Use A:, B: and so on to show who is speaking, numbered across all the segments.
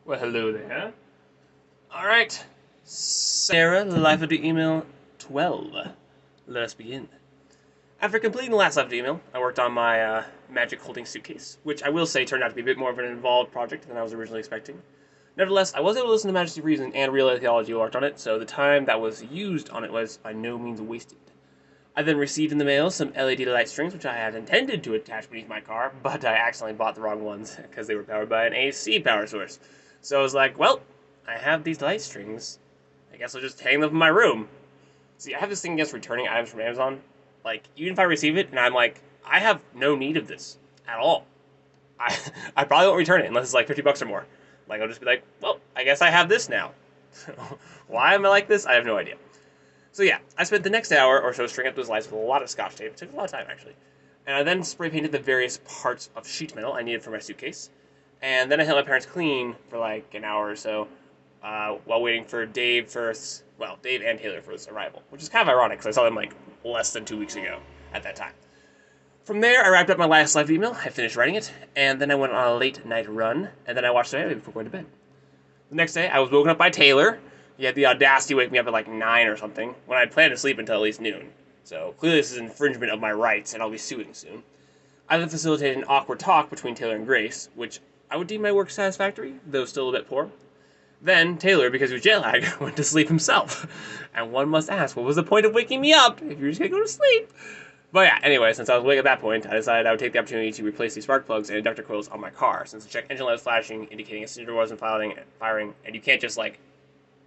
A: Well, hello there. Alright. Sarah, Life of the Email 12. Let us begin. After completing the last Life of the Email, I worked on my magic holding suitcase, which I will say turned out to be a bit more of an involved project than I was originally expecting. Nevertheless, I was able to listen to Majesty Reason and Real Theology while I worked on it, so the time that was used on it was by no means wasted. I then received in the mail some LED light strings, which I had intended to attach beneath my car, but I accidentally bought the wrong ones because they were powered by an AC power source. So I was like, well, I have these light strings. I guess I'll just hang them in my room. See, I have this thing against returning items from Amazon. Like, even if I receive it and I'm like, I have no need of this at all. I I probably won't return it unless it's like $50 or more. Like, I'll just be like, well, I guess I have this now. Why am I like this? I have no idea. So yeah, I spent the next hour or so stringing up those lights with a lot of Scotch tape. It took a lot of time, actually. And I then spray painted the various parts of sheet metal I needed for my suitcase. And then I held my parents clean for like an hour or so while waiting for Dave and Taylor for his arrival, which is kind of ironic because I saw them like less than 2 weeks ago at that time. From there, I wrapped up my last live email, I finished writing it, and then I went on a late night run, and then I watched the anime before going to bed. The next day, I was woken up by Taylor. He had the audacity to wake me up at like 9 or something, when I had planned to sleep until at least noon. So clearly this is infringement of my rights, and I'll be suing soon. I then facilitated an awkward talk between Taylor and Grace, which I would deem my work satisfactory, though still a bit poor. Then Taylor, because he was jet lagged, went to sleep himself. And one must ask, what was the point of waking me up if you're just gonna go to sleep? But yeah, anyway, since I was awake at that point, I decided I would take the opportunity to replace the spark plugs and inductor coils on my car, since the check engine light was flashing, indicating a cylinder wasn't firing, and you can't just, like,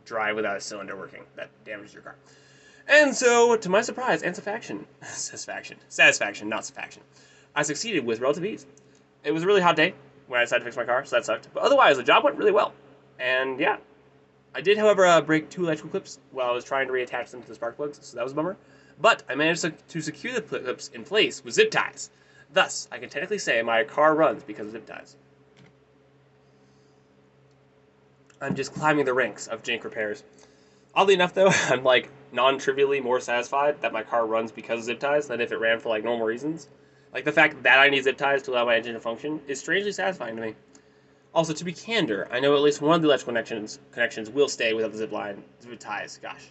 A: drive without a cylinder working. That damages your car. And so, to my surprise and satisfaction, not satisfaction, I succeeded with relative ease. It was a really hot day when I decided to fix my car, so that sucked. But otherwise, the job went really well. And yeah, I did, however, break 2 electrical clips while I was trying to reattach them to the spark plugs, so that was a bummer. But I managed to secure the clips in place with zip ties. Thus, I can technically say my car runs because of zip ties. I'm just climbing the ranks of jank repairs. Oddly enough, though, I'm like non-trivially more satisfied that my car runs because of zip ties than if it ran for like normal reasons. Like the fact that I need zip ties to allow my engine to function is strangely satisfying to me. Also, to be candor, I know at least one of the electrical connections will stay without the zip ties. Gosh.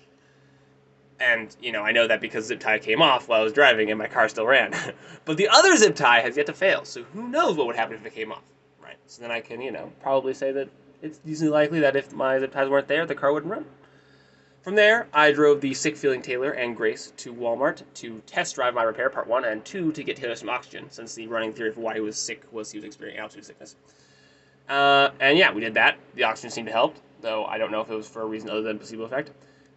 A: And, I know that because zip tie came off while I was driving and my car still ran. But the other zip tie has yet to fail, so who knows what would happen if it came off, right? So then I can, probably say that it's decently likely that if my zip ties weren't there, the car wouldn't run. From there, I drove the sick-feeling Taylor and Grace to Walmart to test drive my repair, part 1, and 2, to get Taylor some oxygen, since the running theory for why he was sick was he was experiencing altitude sickness. And yeah, we did that. The oxygen seemed to help, though I don't know if it was for a reason other than placebo effect.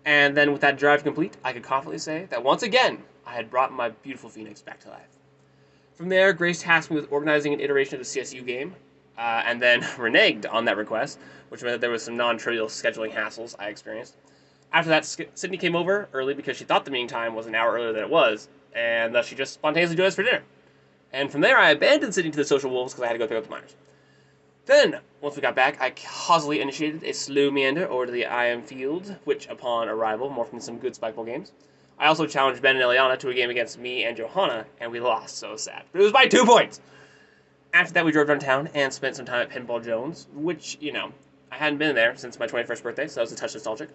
A: And then with that drive complete, I could confidently say that once again, I had brought my beautiful Phoenix back to life. From there, Grace tasked me with organizing an iteration of the CSU game, and then reneged on that request, which meant that there was some non-trivial scheduling hassles I experienced. After that, Sydney came over early because she thought the meeting time was an hour earlier than it was, and thus she just spontaneously joined us for dinner. And from there, I abandoned Sydney to the social wolves because I had to go pick up the miners. Then, once we got back, I causally initiated a slow meander over to the IM field, which, upon arrival, morphed into some good spikeball games. I also challenged Ben and Eliana to a game against me and Johanna, and we lost, so sad. But it was by 2 points! After that, we drove downtown and spent some time at Pinball Jones, which, I hadn't been there since my 21st birthday, so that was a touch nostalgic.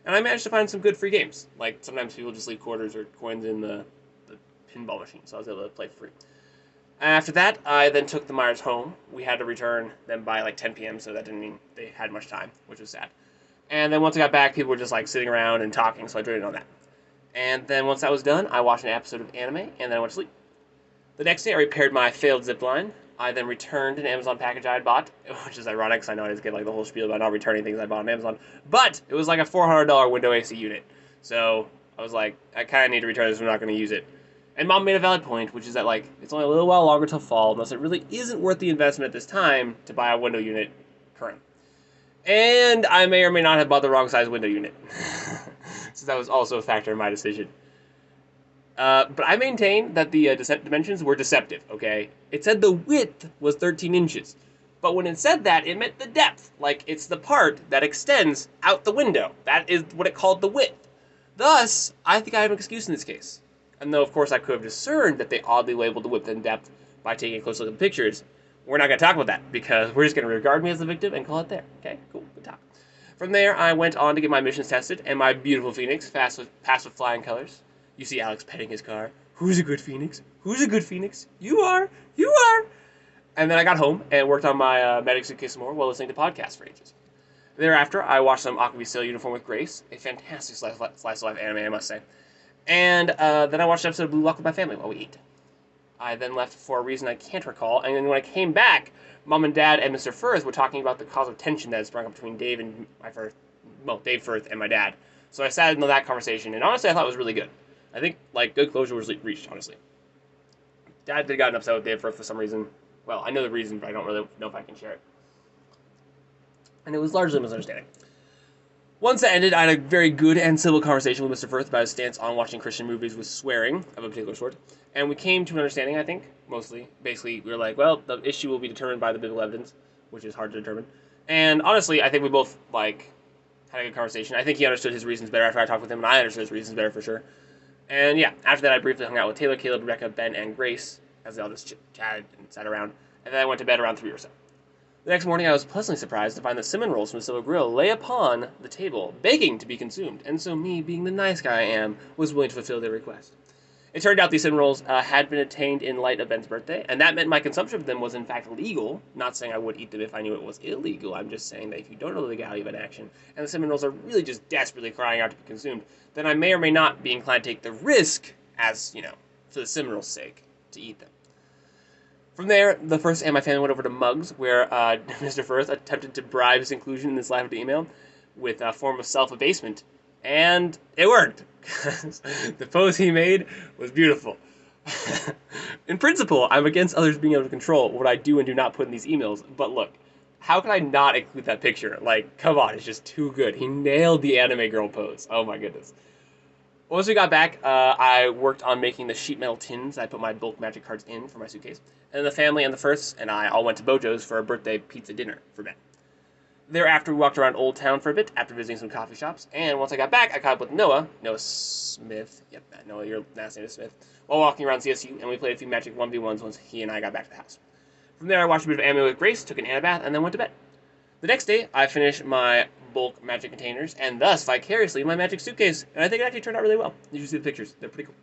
A: And I managed to find some good free games. Like, sometimes people just leave quarters or coins in the pinball machine, so I was able to play for free. After that, I then took the Myers home. We had to return them by like 10 p.m., so that didn't mean they had much time, which was sad. And then once I got back, people were just like sitting around and talking, so I joined in on that. And then once that was done, I watched an episode of anime, and then I went to sleep. The next day, I repaired my failed zipline. I then returned an Amazon package I had bought, which is ironic because I know I just get like the whole spiel about not returning things I bought on Amazon. But it was like a $400 window AC unit. So I was like, I kind of need to return this if I'm not going to use it. And Mom made a valid point, which is that, like, it's only a little while longer till fall, thus it really isn't worth the investment at this time to buy a window unit current. And I may or may not have bought the wrong size window unit. So that was also a factor in my decision. But I maintain that the dimensions were deceptive, okay? It said the width was 13 inches. But when it said that, it meant the depth. Like, it's the part that extends out the window. That is what it called the width. Thus, I think I have an excuse in this case. And though, of course, I could have discerned that they oddly labeled the width and depth by taking a close look at the pictures, we're not going to talk about that because we're just going to regard me as the victim and call it there. Okay, cool, good talk. From there, I went on to get my missions tested, and my beautiful Phoenix passed with flying colors. You see Alex petting his car. Who's a good Phoenix? Who's a good Phoenix? You are! You are! And then I got home and worked on my medic suitcase some more while listening to podcasts for ages. Thereafter, I watched some Aqua Sailor Uniform with Grace, a fantastic slice of life anime, I must say. And then I watched an episode of Blue Lock with my family while we ate. I then left for a reason I can't recall, and then when I came back, Mom and Dad and Mr. Firth were talking about the cause of tension that had sprung up between Dave Firth and my dad. So I sat into that conversation, and honestly, I thought it was really good. I think, good closure was reached, honestly. Dad did got upset with Dave Firth for some reason. Well, I know the reason, but I don't really know if I can share it. And it was largely a misunderstanding. Once that ended, I had a very good and civil conversation with Mr. Firth about his stance on watching Christian movies with swearing of a particular sort. And we came to an understanding, I think, mostly. Basically, we were like, well, the issue will be determined by the biblical evidence, which is hard to determine. And honestly, I think we both, had a good conversation. I think he understood his reasons better after I talked with him, and I understood his reasons better for sure. And yeah, after that, I briefly hung out with Taylor, Caleb, Rebecca, Ben, and Grace, as they all just chatted and sat around. And then I went to bed around 3 or so. The next morning, I was pleasantly surprised to find that cinnamon rolls from the Silver Grill lay upon the table, begging to be consumed, and so me, being the nice guy I am, was willing to fulfill their request. It turned out these cinnamon rolls had been obtained in light of Ben's birthday, and that meant my consumption of them was in fact legal. Not saying I would eat them if I knew it was illegal, I'm just saying that if you don't know the legality of an action, and the cinnamon rolls are really just desperately crying out to be consumed, then I may or may not be inclined to take the risk, as, for the cinnamon rolls' sake, to eat them. From there, the First and my family went over to Mugs, where Mr. Firth attempted to bribe his inclusion in this live email with a form of self-abasement, and it worked. The pose he made was beautiful. In principle, I'm against others being able to control what I do and do not put in these emails, but look, how could I not include that picture? Come on, it's just too good. He nailed the anime girl pose. Oh my goodness. Once we got back, I worked on making the sheet metal tins I put my bulk magic cards in for my suitcase. And then the family and the Firths and I all went to Bojo's for a birthday pizza dinner for Ben. Thereafter, we walked around Old Town for a bit after visiting some coffee shops. And once I got back, I caught up with Noah Smith. Yep, Noah, your last name is Smith. While walking around CSU, and we played a few Magic 1v1s once he and I got back to the house. From there, I watched a bit of anime with Grace, took an Anabath, and then went to bed. The next day, I finished my bulk magic containers, and thus, vicariously, my magic suitcase. And I think it actually turned out really well. You should see the pictures. They're pretty cool.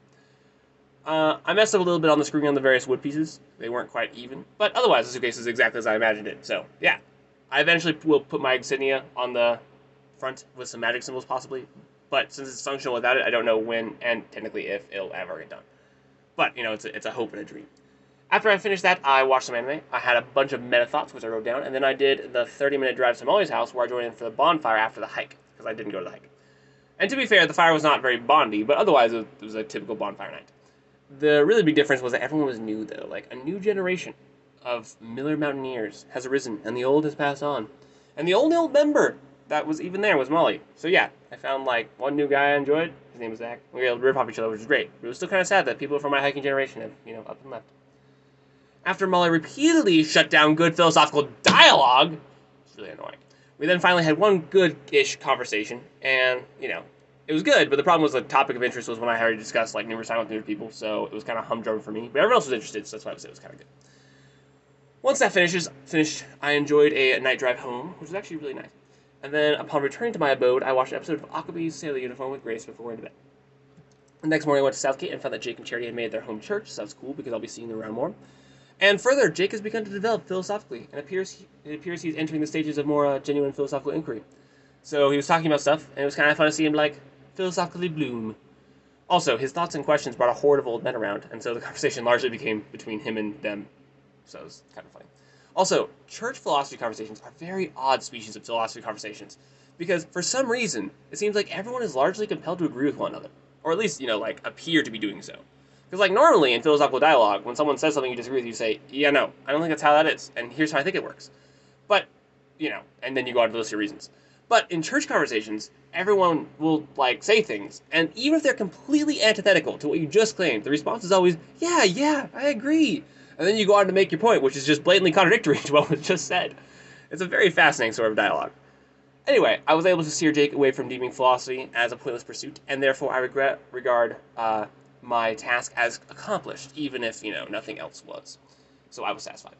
A: I messed up a little bit on the screwing on the various wood pieces. They weren't quite even. But otherwise, the suitcase is exactly as I imagined it. So, yeah. I eventually will put my insignia on the front with some magic symbols, possibly. But since it's functional without it, I don't know when and technically if it'll ever get done. But, it's a hope and a dream. After I finished that, I watched some anime. I had a bunch of meta thoughts, which I wrote down. And then I did the 30-minute drive to Molly's house, where I joined in for the bonfire after the hike. Because I didn't go to the hike. And to be fair, the fire was not very bondy, but otherwise it was a typical bonfire night. The really big difference was that everyone was new, though. A new generation of Miller Mountaineers has arisen, and the old has passed on. And the only old member that was even there was Molly. So yeah, I found, one new guy I enjoyed. His name was Zach. We were able to rip off each other, which was great. But it was still kind of sad that people from my hiking generation have, up and left. After Molly repeatedly shut down good philosophical dialogue, it's really annoying, we then finally had one good-ish conversation, and, it was good, but the problem was the topic of interest was when I already discussed, numerous times with new people, so it was kind of humdrum for me. But everyone else was interested, so that's why I would say it was kind of good. Once that finished, I enjoyed a night drive home, which was actually really nice. And then, upon returning to my abode, I watched an episode of Aquabee's Sailor Uniform with Grace before going to bed. The next morning, I went to Southgate and found that Jake and Charity had made their home church, so that was cool, because I'll be seeing them around more. And further, Jake has begun to develop philosophically, and it appears he's entering the stages of more genuine philosophical inquiry. So he was talking about stuff, and it was kind of fun to see him, philosophically bloom. Also, his thoughts and questions brought a horde of old men around, and so the conversation largely became between him and them. So it was kind of funny. Also, church philosophy conversations are very odd species of philosophy conversations, because for some reason, it seems like everyone is largely compelled to agree with one another, or at least, appear to be doing so. Because, normally in philosophical dialogue, when someone says something you disagree with, you say, yeah, no, I don't think that's how that is, and here's how I think it works. But, and then you go on to list your reasons. But in church conversations, everyone will, say things, and even if they're completely antithetical to what you just claimed, the response is always, yeah, I agree. And then you go on to make your point, which is just blatantly contradictory to what was just said. It's a very fascinating sort of dialogue. Anyway, I was able to steer Jake away from deeming philosophy as a pointless pursuit, and therefore I regard my task as accomplished, even if, nothing else was. So I was satisfied.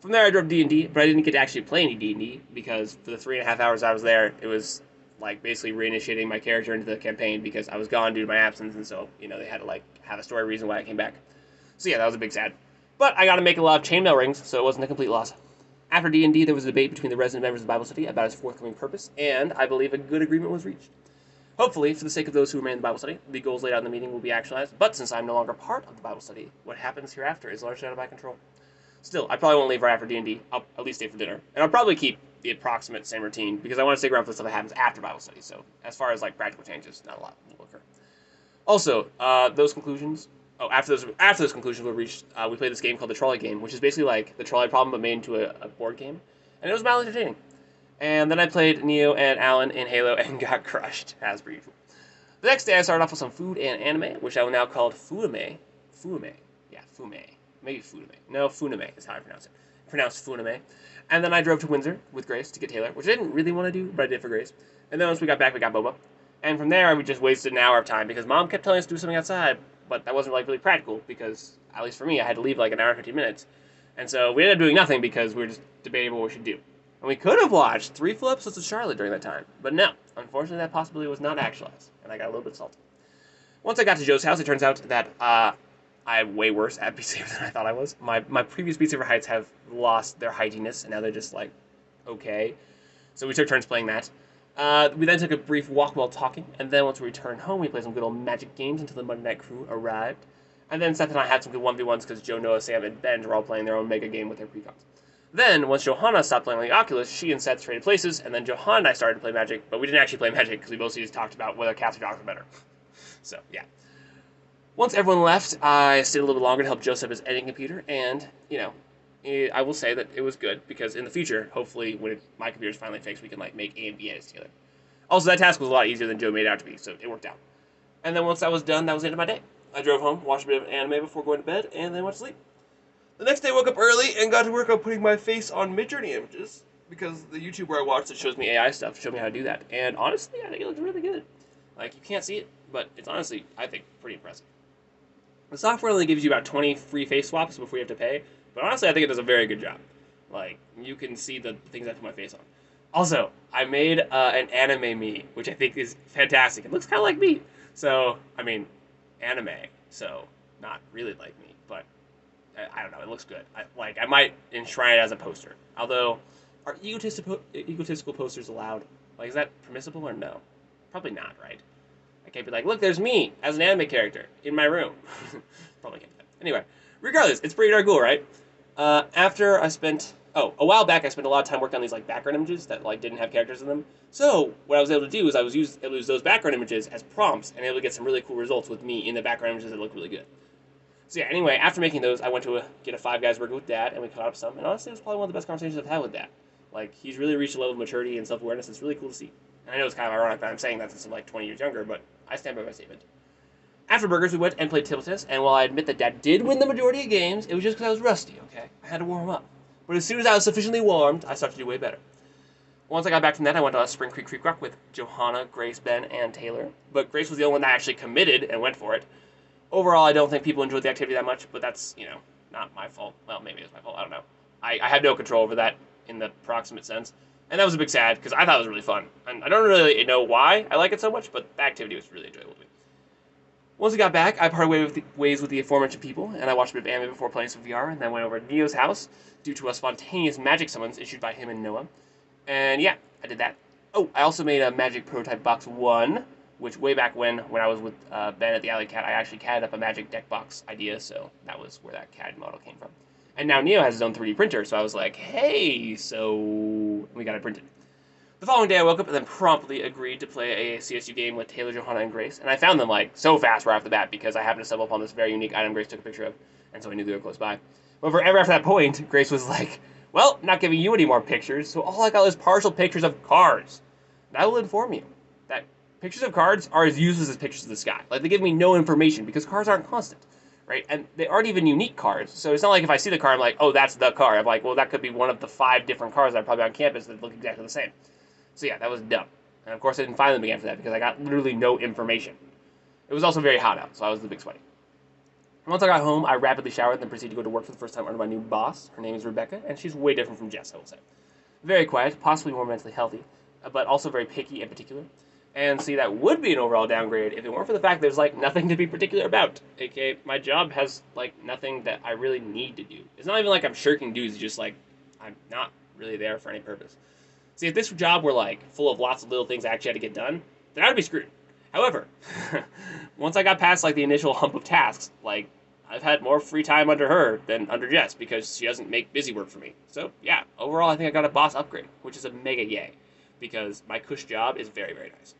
A: From there, I drove D&D, but I didn't get to actually play any D&D because for the 3.5 hours I was there, it was like basically reinitiating my character into the campaign because I was gone due to my absence, and so they had to like have a story reason why I came back. So yeah, that was a big sad. But I got to make a lot of chainmail rings, so it wasn't a complete loss. After D&D, there was a debate between the resident members of the Bible study about its forthcoming purpose, and I believe a good agreement was reached. Hopefully, for the sake of those who remain in the Bible study, the goals laid out in the meeting will be actualized, but since I'm no longer part of the Bible study, what happens hereafter is largely out of my control. Still, I probably won't leave right after D&D. I'll at least stay for dinner. And I'll probably keep the approximate same routine, because I want to stick around for the stuff that happens after Bible study, so as far as like practical changes, not a lot will occur. Also, those conclusions... Oh, after those conclusions were reached, we played this game called the Trolley Game, which is basically like the trolley problem but made into a board game, and it was mildly entertaining. And then I played Neo and Alan in Halo and got crushed, as per usual. The next day I started off with some food and anime, which I will now call Funime. Fume. Yeah, Fume. Maybe Funime. No, Funime is how I pronounce it. Pronounced Funime. And then I drove to Windsor with Grace to get Taylor, which I didn't really want to do, but I did for Grace. And then once we got back, we got Boba. And from there, we just wasted an hour of time because Mom kept telling us to do something outside, but that wasn't like really practical because, at least for me, I had to leave like an hour and 15 minutes. And so we ended up doing nothing because we were just debating what we should do. And we could have watched 3 full episodes of Charlotte during that time, but no. Unfortunately, that possibility was not actualized, and I got a little bit salty. Once I got to Joe's house, it turns out that I'm way worse at Beat Saber than I thought I was. My previous Beat Saber heights have lost their heightiness, and now they're just like, okay. So we took turns playing that. We then took a brief walk while talking, and then once we returned home, we played some good old Magic games until the Monday Night Crew arrived. And then Seth and I had some good 1v1s because Joe, Noah, Sam, and Ben were all playing their own mega game with their precons. Then, once Johanna stopped playing on the Oculus, she and Seth traded places, and then Johanna and I started to play Magic, but we didn't actually play Magic because we mostly just talked about whether cats or dogs were better. So, yeah. Once everyone left, I stayed a little bit longer to help Joe set up his editing computer, and, I will say that it was good, because in the future, hopefully, when my computer's finally fixed, we can, make A and B edits together. Also, that task was a lot easier than Joe made it out to be, so it worked out. And then once that was done, that was the end of my day. I drove home, watched a bit of anime before going to bed, and then went to sleep. The next day I woke up early and got to work on putting my face on Midjourney images, because the YouTuber I watched that shows me AI stuff showed me how to do that. And honestly, I think it looks really good. You can't see it, but it's honestly, I think, pretty impressive. The software only gives you about 20 free face swaps before you have to pay, but honestly, I think it does a very good job. You can see the things I put my face on. Also, I made an anime me, which I think is fantastic. It looks kind of like me. So, anime, so not really like me, but I don't know, it looks good. I might enshrine it as a poster. Although, are egotistical posters allowed? Is that permissible or no? Probably not, right? I can't be like, look, there's me as an anime character in my room. Probably can't do that. Anyway, regardless, it's pretty darn cool, right? A while back I spent a lot of time working on these background images that didn't have characters in them. So what I was able to do is I was able to use those background images as prompts and able to get some really cool results with me in the background images that look really good. So yeah, anyway, after making those, I went to get a Five Guys burger with Dad, and we caught up some. And honestly, it was probably one of the best conversations I've had with Dad. He's really reached a level of maturity and self-awareness. It's really cool to see. And I know it's kind of ironic that I'm saying that since I'm 20 years younger, but I stand by my statement. After burgers, we went and played table tennis, and while I admit that Dad did win the majority of games, it was just because I was rusty, okay? I had to warm up. But as soon as I was sufficiently warmed, I started to do way better. Once I got back from that, I went on a Spring Creek Creek Rock with Johanna, Grace, Ben, and Taylor. But Grace was the only one that actually committed and went for it. Overall, I don't think people enjoyed the activity that much, but that's, not my fault. Well, maybe it's my fault. I don't know. I have no control over that in the proximate sense. And that was a big sad, because I thought it was really fun. And I don't really know why I like it so much, but the activity was really enjoyable to me. Once we got back, I parted ways with the aforementioned people, and I watched a bit of anime before playing some VR, and then went over to Neo's house due to a spontaneous magic summons issued by him and Noah. And yeah, I did that. Oh, I also made a Magic Prototype Box 1, which way back when I was with Ben at the Alley Cat, I actually CAD'd up a Magic Deck Box idea, so that was where that CAD model came from. And now Neo has his own 3D printer, so I was like, hey, so we got it printed. The following day I woke up and then promptly agreed to play a CSU game with Taylor, Johanna, and Grace, and I found them so fast right off the bat because I happened to stumble upon this very unique item Grace took a picture of, and so I knew they were close by. However, ever after that point, Grace was like, well, not giving you any more pictures, so all I got was partial pictures of cards. And I will inform you that pictures of cards are as useless as pictures of the sky. They give me no information because cards aren't constant, right? And they aren't even unique cards, so it's not like if I see the card, I'm like, oh, that's the card. I'm like, well, that could be one of the 5 different cards that are probably on campus that look exactly the same. So yeah, that was dumb. And of course I didn't find them again for that because I got literally no information. It was also very hot out, so I was the big sweaty. Once I got home, I rapidly showered, then proceeded to go to work for the first time under my new boss. Her name is Rebecca, and she's way different from Jess, I will say. Very quiet, possibly more mentally healthy, but also very picky and particular. And see, that would be an overall downgrade if it weren't for the fact there's like nothing to be particular about. AKA, my job has like nothing that I really need to do. It's not even like I'm shirking duties, it's just like I'm not really there for any purpose. See, if this job were like full of lots of little things I actually had to get done, then I would be screwed. However, once I got past like the initial hump of tasks, like I've had more free time under her than under Jess because she doesn't make busy work for me. So yeah, overall I think I got a boss upgrade, which is a mega yay, because my cush job is very, very nice.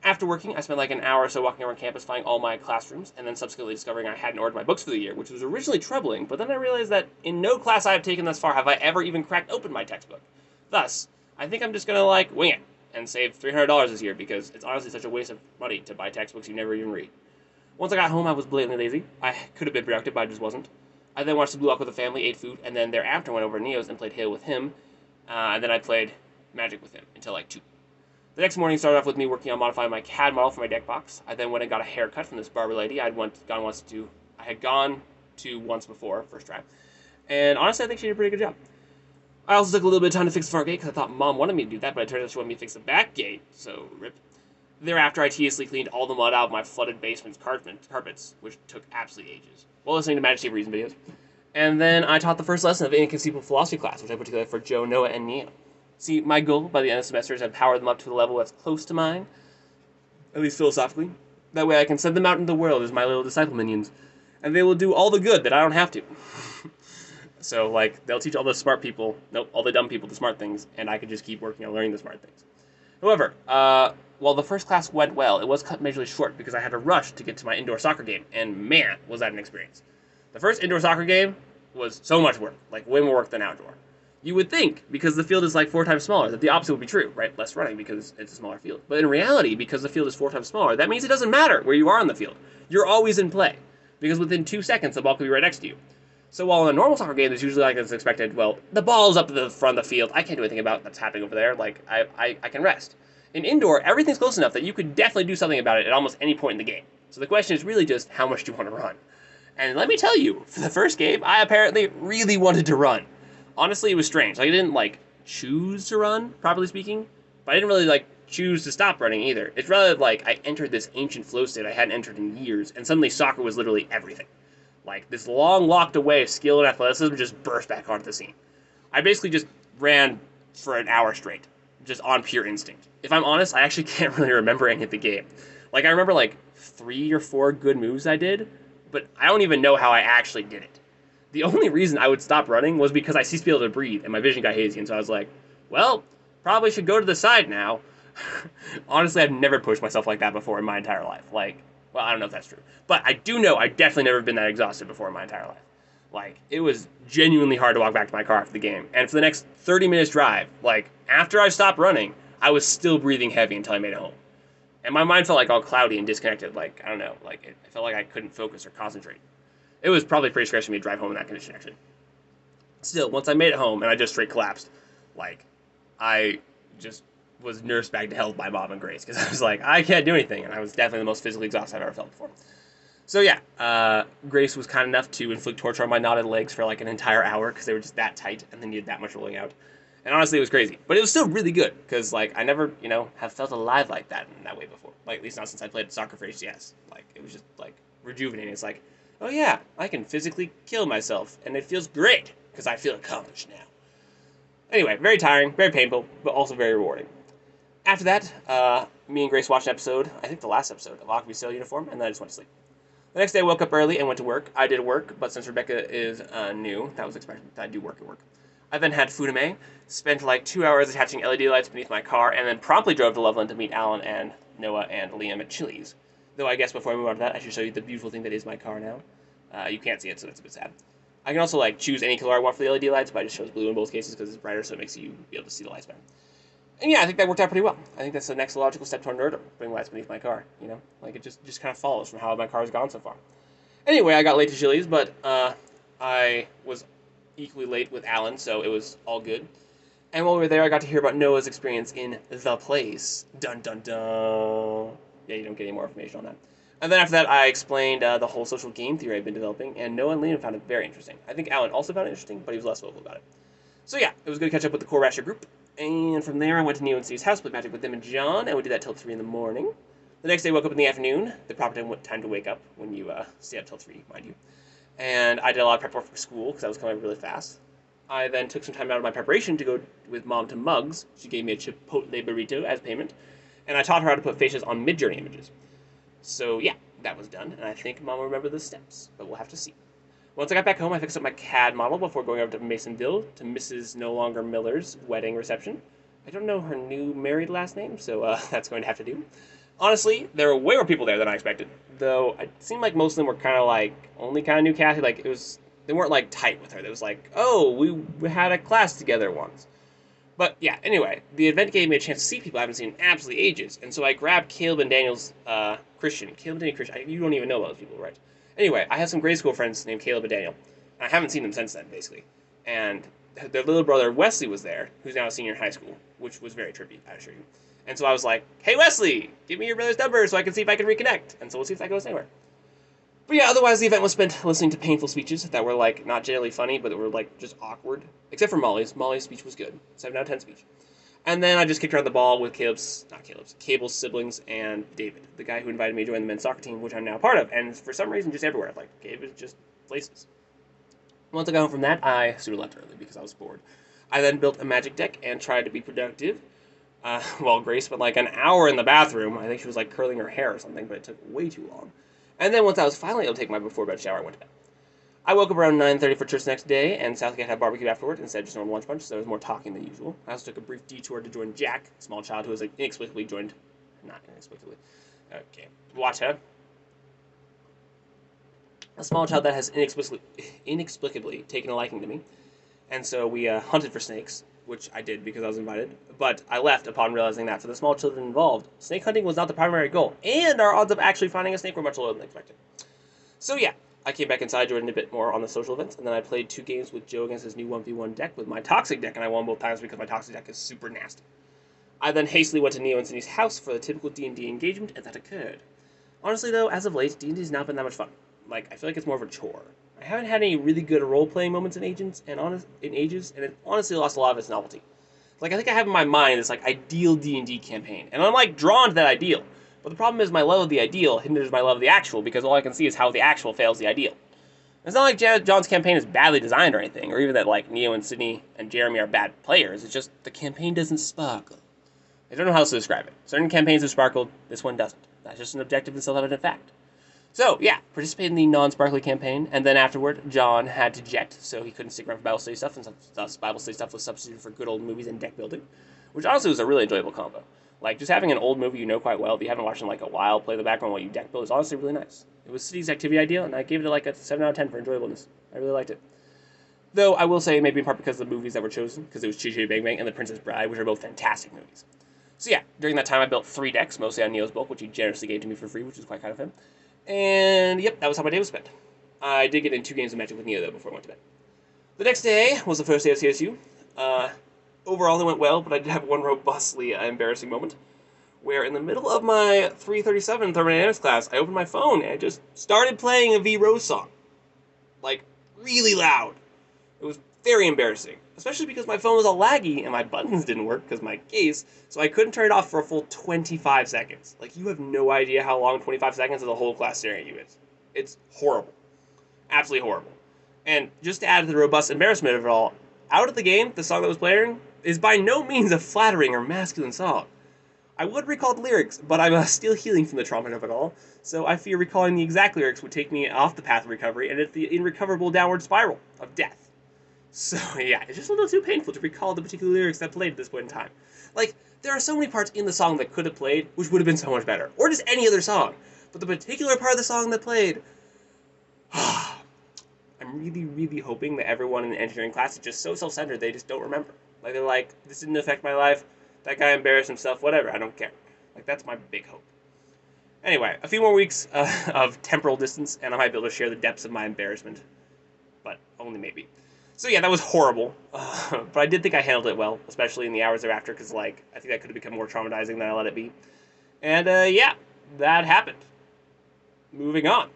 A: After working, I spent like an hour or so walking around campus finding all my classrooms, and then subsequently discovering I hadn't ordered my books for the year, which was originally troubling, but then I realized that in no class I have taken thus far have I ever even cracked open my textbook. Thus, I think I'm just gonna like wing it and save $300 this year because it's honestly such a waste of money to buy textbooks you never even read. Once I got home, I was blatantly lazy. I could have been productive, but I just wasn't. I then watched the Blue Walk with the family, ate food, and then thereafter went over to Neo's and played Halo with him, and then I played Magic with him until like 2. The next morning started off with me working on modifying my CAD model for my deck box. I then went and got a haircut from this barber lady I had gone to once before, first try. And honestly, I think she did a pretty good job. I also took a little bit of time to fix the front gate because I thought Mom wanted me to do that, but it turned out she wanted me to fix the back gate, so rip. Thereafter, I tediously cleaned all the mud out of my flooded basement's carpets, which took absolutely ages, while listening to Majesty of Reason videos. And then I taught the first lesson of Inconceivable Philosophy class, which I put together for Joe, Noah, and Neo. See, my goal by the end of the semester is to power them up to a level that's close to mine, at least philosophically. That way I can send them out into the world as my little disciple minions, and they will do all the good that I don't have to. So, like, they'll teach all the smart people, all the dumb people the smart things, and I can just keep working on learning the smart things. However, while the first class went well, it was cut majorly short because I had to rush to get to my indoor soccer game, and man, was that an experience. The first indoor soccer game was so much work, like way more work than outdoor. You would think, because the field is like 4 times smaller, that the opposite would be true, right? Less running because it's a smaller field. But in reality, because the field is 4 times smaller, that means it doesn't matter where you are on the field. You're always in play, because within 2 seconds, the ball could be right next to you. So while in a normal soccer game, there's usually like it's expected, well, the ball's up at the front of the field. I can't do anything about what's happening over there. Like, I can rest. In indoor, everything's close enough that you could definitely do something about it at almost any point in the game. So the question is really just how much do you want to run? And let me tell you, for the first game, I apparently really wanted to run. Honestly, it was strange. Like, I didn't, like, choose to run, properly speaking, but I didn't really, like, choose to stop running either. It's rather like I entered this ancient flow state I hadn't entered in years, and suddenly soccer was literally everything. Like, this long, locked away skill and athleticism just burst back onto the scene. I basically just ran for an hour straight, just on pure instinct. If I'm honest, I actually can't really remember any of the game. Like, I remember, like, 3 or 4 good moves I did, but I don't even know how I actually did it. The only reason I would stop running was because I ceased to be able to breathe, and my vision got hazy, and so I was like, well, probably should go to the side now. Honestly, I've never pushed myself like that before in my entire life. Like, well, I don't know if that's true. But I do know I definitely never been that exhausted before in my entire life. Like, it was genuinely hard to walk back to my car after the game. And for the next 30 minutes drive, like, after I stopped running, I was still breathing heavy until I made it home. And my mind felt like all cloudy and disconnected. Like, I don't know, like, it felt like I couldn't focus or concentrate. It was probably pretty scary for me to drive home in that condition, actually. Still, once I made it home and I just straight collapsed, like, I just was nursed back to health by Bob and Grace, because I was like, I can't do anything, and I was definitely the most physically exhausted I've ever felt before. So yeah, Grace was kind enough to inflict torture on my knotted legs for like an entire hour, because they were just that tight, and they needed that much rolling out. And honestly, it was crazy. But it was still really good, because like, I never, have felt alive like that in that way before. Like, at least not since I played soccer for HCS. Like, it was just, like, rejuvenating. It's like, oh yeah, I can physically kill myself, and it feels great, because I feel accomplished now. Anyway, very tiring, very painful, but also very rewarding. After that, me and Grace watched an episode, I think the last episode, of Alchemy Sail Uniform, and then I just went to sleep. The next day I woke up early and went to work. I did work, but since Rebecca is new, that was expected that I do work at work. I then had Fudame, spent like 2 hours attaching LED lights beneath my car, and then promptly drove to Loveland to meet Alan and Noah and Liam at Chili's. Though I guess before I move on to that, I should show you the beautiful thing that is my car now. You can't see it, so that's a bit sad. I can also like choose any color I want for the LED lights, but I just chose blue in both cases because it's brighter, so it makes you be able to see the lights better. And yeah, I think that worked out pretty well. I think that's the next logical step toward nerdom, putting lights beneath my car, Like, it just kind of follows from how my car has gone so far. Anyway, I got late to Chili's, but I was equally late with Alan, so it was all good. And while we were there, I got to hear about Noah's experience in The Place. Dun dun dun. Yeah, you don't get any more information on that. And then after that, I explained the whole social game theory I've been developing, and Noah and Liam found it very interesting. I think Alan also found it interesting, but he was less vocal about it. So yeah, it was good to catch up with the core Rasher group. And from there, I went to Neo and Steve's house, played Magic with them and John, and we did that till 3 in the morning. The next day, I woke up in the afternoon, the proper time to wake up when you stay up till 3, mind you. And I did a lot of prep work for school because I was coming up really fast. I then took some time out of my preparation to go with Mom to Mugs. She gave me a Chipotle burrito as payment, and I taught her how to put faces on Midjourney images. So yeah, that was done, and I think Mom will remember the steps, but we'll have to see. Once I got back home, I fixed up my CAD model before going over to Masonville to Mrs. No Longer Miller's wedding reception. I don't know her new married last name, so that's going to have to do. Honestly, there were way more people there than I expected, though it seemed like most of them were kind of like only kind of knew Kathy. Like they weren't like tight with her. It was like, oh, we had a class together once. But yeah, anyway, the event gave me a chance to see people I haven't seen in absolutely ages, and so I grabbed Caleb and Daniel's Christian. Caleb and Daniel Christian. You don't even know about those people, right? Anyway, I have some grade school friends named Caleb and Daniel. And I haven't seen them since then, basically. And their little brother Wesley was there, who's now a senior in high school, which was very trippy, I assure you. And so I was like, hey Wesley, give me your brother's number so I can see if I can reconnect. And so we'll see if that goes anywhere. But yeah, otherwise the event was spent listening to painful speeches that were like not generally funny, but that were like just awkward. Except for Molly's. Molly's speech was good. 7 out of 10 speech. And then I just kicked around the ball with Cable's siblings and David, the guy who invited me to join the men's soccer team, which I'm now part of. And for some reason, just everywhere. Like, Gabe is just places. Once I got home from that, I super left early because I was bored. I then built a magic deck and tried to be productive. While Grace spent like an hour in the bathroom. I think she was like curling her hair or something, but it took way too long. And then once I was finally able to take my before bed shower, I went to bed. I woke up around 9:30 for church the next day, and Southgate had barbecue afterward instead of just normal lunch bunch, so there was more talking than usual. I also took a brief detour to join Jack, a small child who was like, inexplicably joined. Not inexplicably. Okay. Watch her. A small child that has inexplicably taken a liking to me. And so we hunted for snakes, which I did because I was invited. But I left upon realizing that for the small children involved, snake hunting was not the primary goal, and our odds of actually finding a snake were much lower than expected. So yeah, I came back inside, joined a bit more on the social events, and then I played 2 games with Joe against his new 1v1 deck with my Toxic deck, and I won both times because my Toxic deck is super nasty. I then hastily went to Neo and Cindy's house for the typical D&D engagement, and that occurred. Honestly though, as of late, D&D's not been that much fun. Like, I feel like it's more of a chore. I haven't had any really good role-playing moments in ages, and it honestly lost a lot of its novelty. Like, I think I have in my mind this, like, ideal D&D campaign, and I'm, like, drawn to that ideal. But the problem is my love of the ideal hinders my love of the actual, because all I can see is how the actual fails the ideal. It's not like John's campaign is badly designed or anything, or even that, like, Neo and Sydney and Jeremy are bad players. It's just the campaign doesn't sparkle. I don't know how else to describe it. Certain campaigns have sparkled, this one doesn't. That's just an objective and self-evident fact. So, yeah, participated in the non-sparkly campaign, and then afterward, John had to jet, so he couldn't stick around for Bible study stuff, and thus Bible study stuff was substituted for good old movies and deck building, which honestly was a really enjoyable combo. Like, just having an old movie you know quite well, if you haven't watched it in like a while, play the background while you deck build, is honestly really nice. It was City's activity ideal, and I gave it like a 7 out of 10 for enjoyableness. I really liked it. Though, I will say, maybe in part because of the movies that were chosen, because it was Chi Chi Bang Bang and The Princess Bride, which are both fantastic movies. So yeah, during that time I built 3 decks, mostly on Neo's bulk, which he generously gave to me for free, which was quite kind of him. And yep, that was how my day was spent. I did get in 2 games of Magic with Neo, though, before I went to bed. The next day was the first day of CSU. Overall, it went well, but I did have one robustly embarrassing moment, where in the middle of my 337 thermodynamics class, I opened my phone and I just started playing a V Rose song. Like, really loud. It was very embarrassing, especially because my phone was all laggy and my buttons didn't work because my case, so I couldn't turn it off for a full 25 seconds. Like, you have no idea how long 25 seconds of the whole class staring at you is. It's horrible. Absolutely horrible. And just to add to the robust embarrassment of it all, out of the game, the song that was playing is by no means a flattering or masculine song. I would recall the lyrics, but I'm still healing from the trauma of it all, so I fear recalling the exact lyrics would take me off the path of recovery and into the irrecoverable downward spiral of death. So, yeah, it's just a little too painful to recall the particular lyrics that played at this point in time. Like, there are so many parts in the song that could have played, which would have been so much better. Or just any other song. But the particular part of the song that played... I'm really, really hoping that everyone in the engineering class is just so self-centered they just don't remember. Like, they're like, this didn't affect my life, that guy embarrassed himself, whatever, I don't care. Like, that's my big hope. Anyway, a few more weeks of temporal distance, and I might be able to share the depths of my embarrassment. But only maybe. So yeah, that was horrible, but I did think I handled it well, especially in the hours thereafter, because like I think that could have become more traumatizing than I let it be. And yeah, that happened. moving on.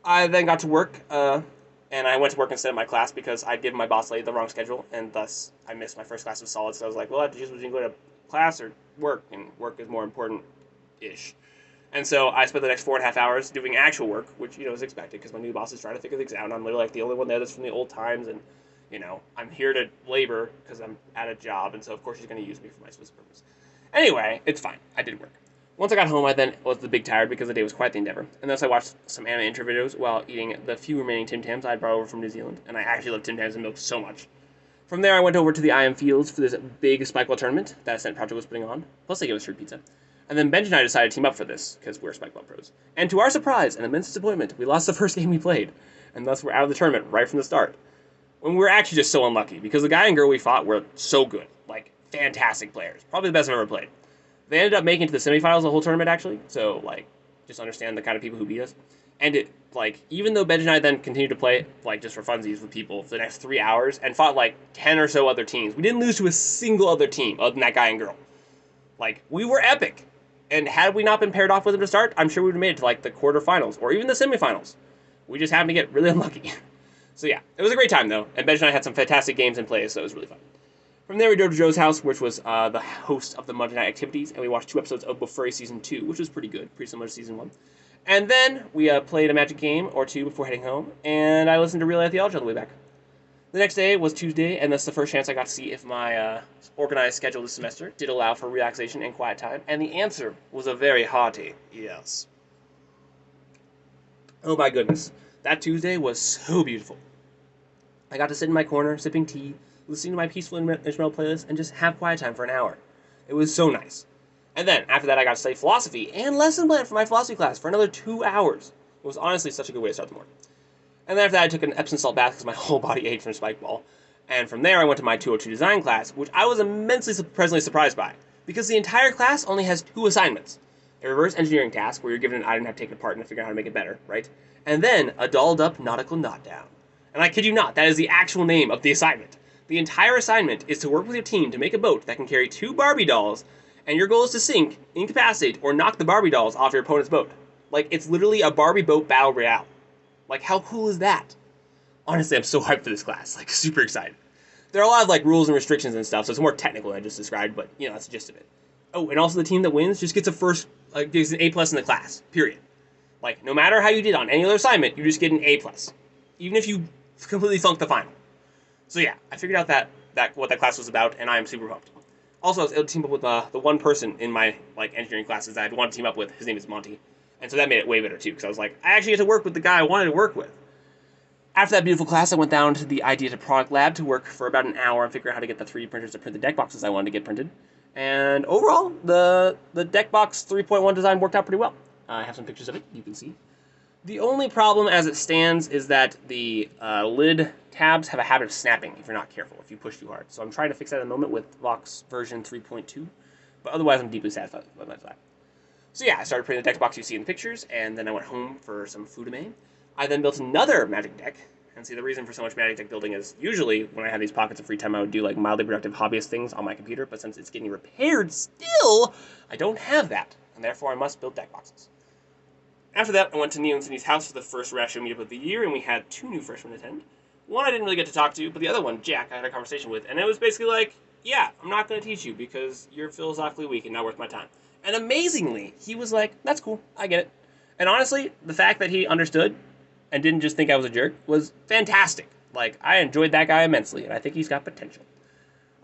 A: I then got to work, and I went to work instead of my class because I'd given my boss lady the wrong schedule, and thus I missed my first class of solids. So I was like, well, I have to choose between going to class or work, and work is more important-ish. And so I spent the next 4.5 hours doing actual work, which, is expected because my new boss is trying to figure things out, and I'm literally like the only one there that's from the old times, and, I'm here to labor because I'm at a job, and so of course she's going to use me for my specific purpose. Anyway, it's fine. I did work. Once I got home, I then was the big tired because the day was quite the endeavor. And thus I watched some anime intro videos while eating the few remaining Tim Tams I had brought over from New Zealand, and I actually love Tim Tams and milk so much. From there, I went over to the IM Fields for this big Spikeball tournament that Ascent Project was putting on, plus they gave us free pizza. And then Benj and I decided to team up for this, because we're Spikeball pros. And to our surprise and immense disappointment, we lost the first game we played, and thus we're out of the tournament right from the start. When we were actually just so unlucky, because the guy and girl we fought were so good, like, fantastic players. Probably the best I've ever played. They ended up making it to the semifinals of the whole tournament, actually, so, just understand the kind of people who beat us. And even though Benj and I then continued to play, just for funsies with people for the next 3 hours, and fought, 10 or so other teams, we didn't lose to a single other team other than that guy and girl. We were epic. And had we not been paired off with them to start, I'm sure we would have made it to, the quarterfinals, or even the semifinals. We just happened to get really unlucky. So yeah, it was a great time, though, and Benj and I had some fantastic games in play, so it was really fun. From there, we drove to Joe's house, which was the host of the Monday night activities, and we watched 2 episodes of Bofuri Season 2, which was pretty good, pretty similar to Season 1. And then we played a Magic game or two before heading home, and I listened to Real Life Theology on the way back. The next day was Tuesday, and that's the first chance I got to see if my organized schedule this semester did allow for relaxation and quiet time, and the answer was a very hearty yes. Oh my goodness, that Tuesday was so beautiful. I got to sit in my corner, sipping tea, listening to my peaceful instrumental playlist, and just have quiet time for an hour. It was so nice. And then, after that, I got to study philosophy and lesson plan for my philosophy class for another 2 hours. It was honestly such a good way to start the morning. And then after that, I took an Epsom salt bath because my whole body ached from Spikeball. And from there, I went to my 202 design class, which I was immensely pleasantly surprised by, because the entire class only has 2 assignments. A reverse engineering task, where you're given an item and have to take it apart and figure out how to make it better, right? And then a dolled-up nautical knot-down. And I kid you not, that is the actual name of the assignment. The entire assignment is to work with your team to make a boat that can carry 2 Barbie dolls, and your goal is to sink, incapacitate, or knock the Barbie dolls off your opponent's boat. It's literally a Barbie boat battle royale. How cool is that? Honestly, I'm so hyped for this class. Super excited. There are a lot of, rules and restrictions and stuff, so it's more technical than I just described, but, that's the gist of it. Oh, and also the team that wins just gets gets an A+ in the class, period. No matter how you did on any other assignment, you just get an A+. Even if you completely flunked the final. So yeah, I figured out that what that class was about, and I am super pumped. Also, I was able to team up with the one person in my engineering classes that I'd want to team up with. His name is Monty, and so that made it way better too, because I was I actually get to work with the guy I wanted to work with. After that beautiful class, I went down to the Idea to Product Lab to work for about an hour and figure out how to get the 3D printers to print the deck boxes I wanted to get printed. And overall, the deck box 3.1 design worked out pretty well. I have some pictures of it, you can see. The only problem as it stands is that the lid tabs have a habit of snapping if you're not careful, if you push too hard. So I'm trying to fix that at the moment with Vox version 3.2, but otherwise I'm deeply satisfied with that. So yeah, I started printing the deck box you see in the pictures, and then I went home for some Fudume. I then built another Magic deck, and see the reason for so much Magic deck building is usually when I have these pockets of free time I would do mildly productive hobbyist things on my computer, but since it's getting repaired still, I don't have that, and therefore I must build deck boxes. After that, I went to Neil and Cindy's house for the first Ratio meetup of the year, and we had 2 new freshmen attend. One I didn't really get to talk to, but the other one, Jack, I had a conversation with, and it was basically yeah, I'm not going to teach you because you're philosophically weak and not worth my time. And amazingly, he was like, that's cool, I get it. And honestly, the fact that he understood and didn't just think I was a jerk was fantastic. I enjoyed that guy immensely, and I think he's got potential.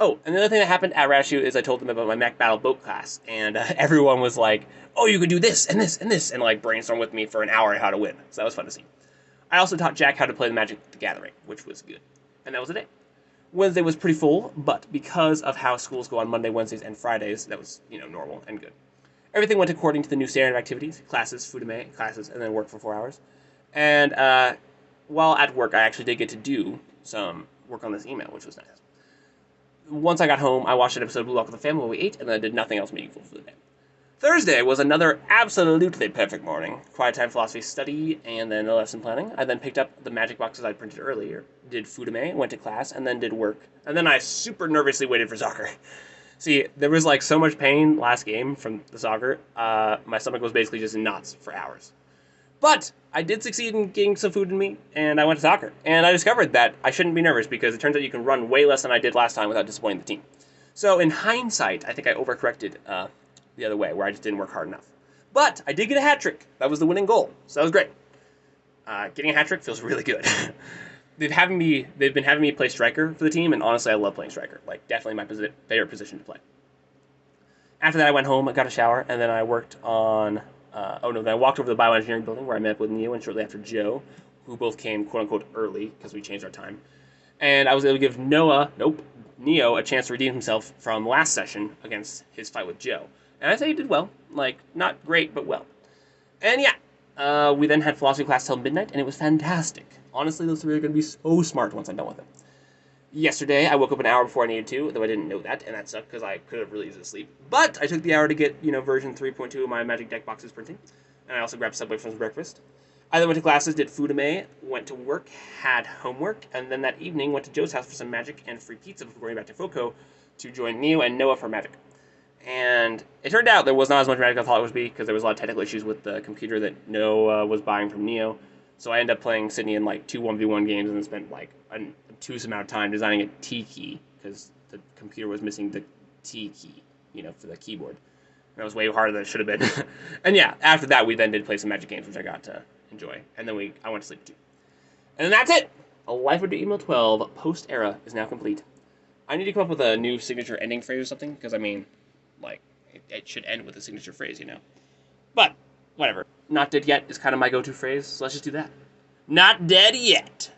A: Oh, and the other thing that happened at Ratio is I told them about my Mech Battle boat class, and everyone was like, oh, you could do this, and this, and this, and brainstorm with me for an hour on how to win. So that was fun to see. I also taught Jack how to play the Magic the Gathering, which was good. And that was the day. Wednesday was pretty full, but because of how schools go on Monday, Wednesdays, and Fridays, that was, normal and good. Everything went according to the new standard of activities, classes, Fudume, classes, and then work for 4 hours. And while at work, I actually did get to do some work on this email, which was nice. Once I got home, I watched an episode of Blue Lock with the family while we ate, and then I did nothing else meaningful for the day. Thursday was another absolutely perfect morning. Quiet time philosophy study, and then a lesson planning. I then picked up the magic boxes I printed earlier, did Fudume, went to class, and then did work. And then I super nervously waited for soccer. See, there was so much pain last game from the soccer. My stomach was basically just in knots for hours. But I did succeed in getting some food in me, and I went to soccer. And I discovered that I shouldn't be nervous because it turns out you can run way less than I did last time without disappointing the team. So in hindsight, I think I overcorrected the other way, where I just didn't work hard enough. But I did get a hat trick. That was the winning goal, so that was great. Getting a hat trick feels really good. They've been having me play striker for the team, and honestly, I love playing striker. Like, definitely my favorite position to play. After that, I went home, I got a shower, and then I worked on. Then I walked over to the bioengineering building where I met up with Neo and shortly after Joe, who both came quote unquote early because we changed our time. And I was able to give Neo a chance to redeem himself from last session against his fight with Joe. And I'd say he did well. Like, not great, but well. And yeah, we then had philosophy class till midnight, and it was fantastic. Honestly, those three are going to be so smart once I'm done with them. Yesterday, I woke up an hour before I needed to, though I didn't know that, and that sucked because I could have really used sleep. But I took the hour to get, version 3.2 of my Magic Deck boxes printing, and I also grabbed Subway for some breakfast. I then went to classes, did Foodame, went to work, had homework, and then that evening went to Joe's house for some Magic and free pizza before going back to FOCO to join Neo and Noah for Magic. And it turned out there was not as much Magic as I thought it would be because there was a lot of technical issues with the computer that Noah was buying from Neo. So I ended up playing Sydney in like 2 1v1 games and then spent like an obtuse amount of time designing a T key because the computer was missing the T key, for the keyboard. And that was way harder than it should have been. And yeah, after that we then did play some Magic games, which I got to enjoy. And then I went to sleep too. And then that's it! A Life After Email 12 post-era is now complete. I need to come up with a new signature ending phrase or something, because it should end with a signature phrase, But, whatever. Not dead yet is kind of my go-to phrase, so let's just do that. Not dead yet.